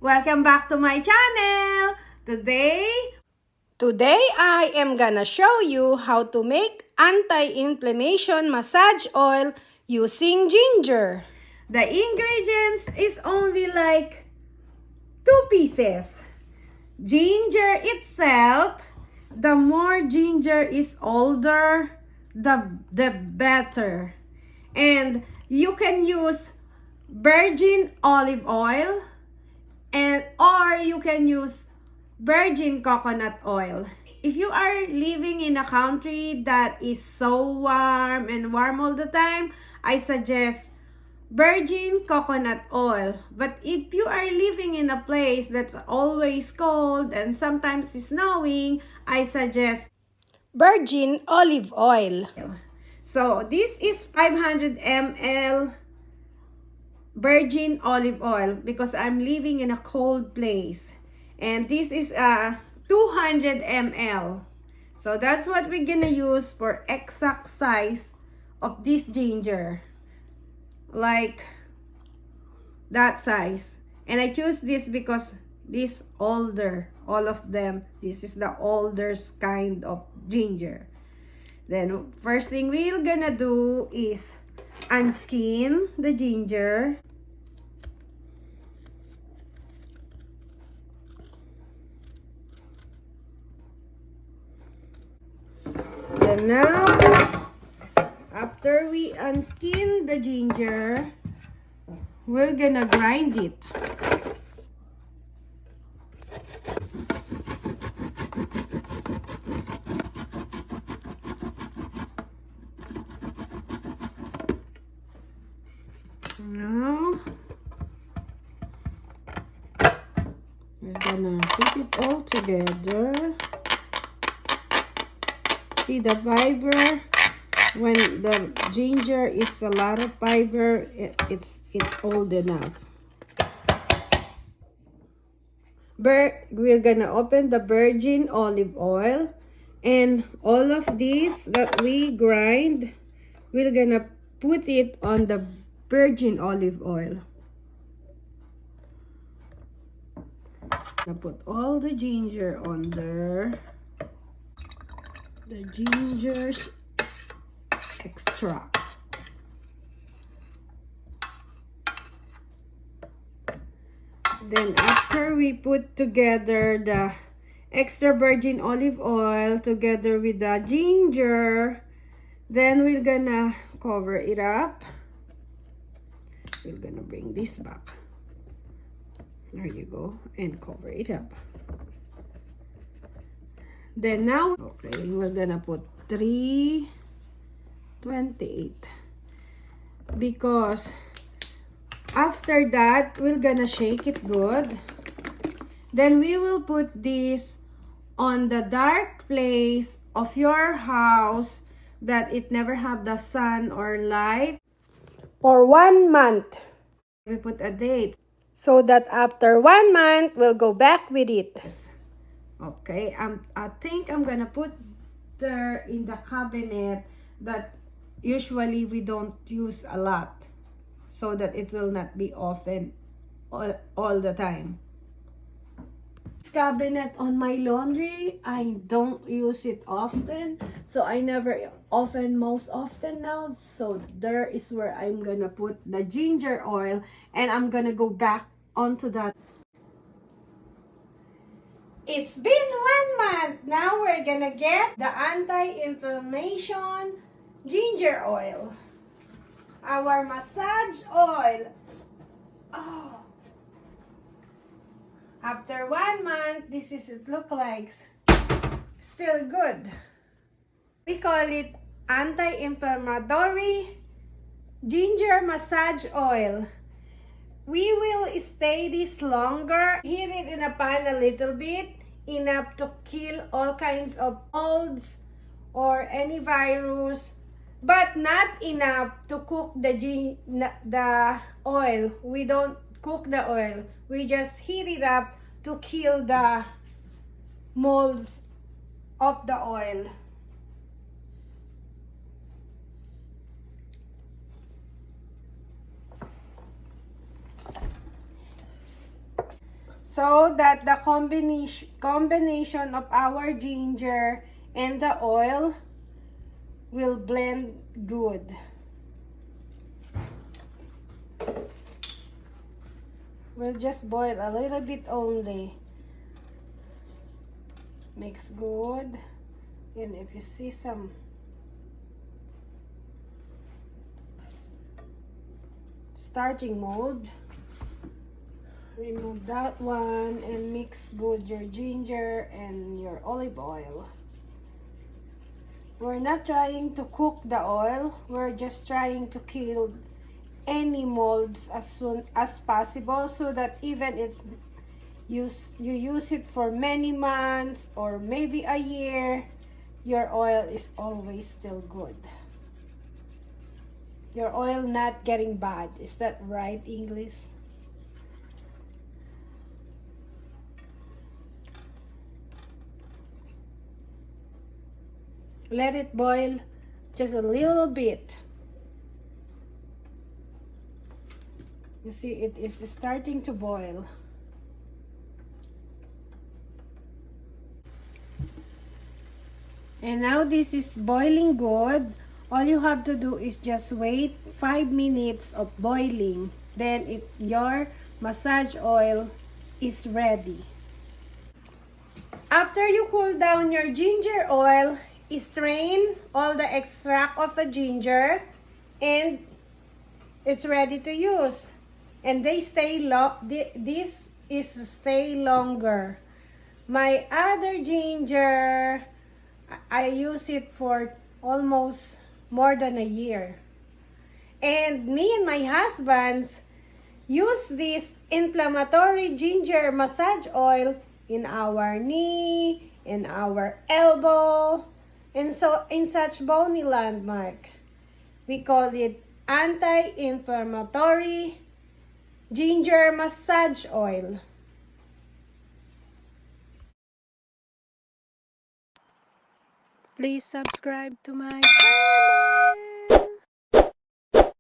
Welcome back to my channel! Today I am gonna show you how to make anti-inflammation massage oil using ginger. The ingredients is only like 2 pieces. Ginger itself, the more ginger is older, the better. And you can use virgin olive oil or you can use virgin coconut oil. If you are living in a country that is so warm all the time, I suggest virgin coconut oil. But if you are living in a place that's always cold and sometimes snowing, I suggest virgin olive oil. So this is 500 ml virgin olive oil because I'm living in a cold place. And this is 200 ml. So that's what we're gonna use for exact size of this ginger. Like that size. And I choose this because this older, all of them, this is the older kind of ginger. Then first thing we're gonna do is unskin the ginger. Then now, after we unskin the ginger, we're gonna grind it. Now, we're gonna put it all together. See the fiber? When the ginger is a lot of fiber, it's old enough. We're gonna open the virgin olive oil, and all of this that we grind, we're gonna put it on the virgin olive oil. Gonna put all the ginger on there. The ginger's extract. Then after we put together the extra virgin olive oil together with the ginger, then we're gonna cover it up. We're gonna bring this back. There you go, and cover it up. Then now, okay, we're gonna put 328 because after that we're gonna shake it good. Then we will put this on the dark place of your house that it never have the sun or light for 1 month. We put a date so that after 1 month we'll go back with it. Okay, I think I'm gonna put there in the cabinet that usually we don't use a lot so that it will not be often all the time. This cabinet on my laundry, I don't use it often, so I never most often now. So there is where I'm gonna put the ginger oil, and I'm gonna go back onto that. It's been 1 month. Now we're gonna get the anti-inflammation ginger oil. Our massage oil. Oh. After 1 month, this is it look like. Still good. We call it anti-inflammatory ginger massage oil. We will stay this longer. Heat it in a pan a little bit, enough to kill all kinds of molds or any virus, but not enough to cook the oil. We don't cook the oil. We just heat it up to kill the molds of the oil. so that the combination of our ginger and the oil will blend good. We'll just boil a little bit only. Mix good. And if you see some starting mold, remove that one and mix good your ginger and your olive oil. We're not trying to cook the oil, we're just trying to kill any molds as soon as possible, so that even you use it for many months or maybe a year, your oil is always still good. Your oil not getting bad. Is that right, English? Let it boil just a little bit. You see, it is starting to boil. And now this is boiling good. All you have to do is just wait 5 minutes of boiling. Then your massage oil is ready. After you cool down your ginger oil, strain all the extract of a ginger and it's ready to use. And this is stay longer. My other ginger, I use it for almost more than a year. And me and my husbands use this inflammatory ginger massage oil in our knee, in our elbow, and so in such bony landmark. We call it anti-inflammatory ginger massage oil. Please subscribe to my channel.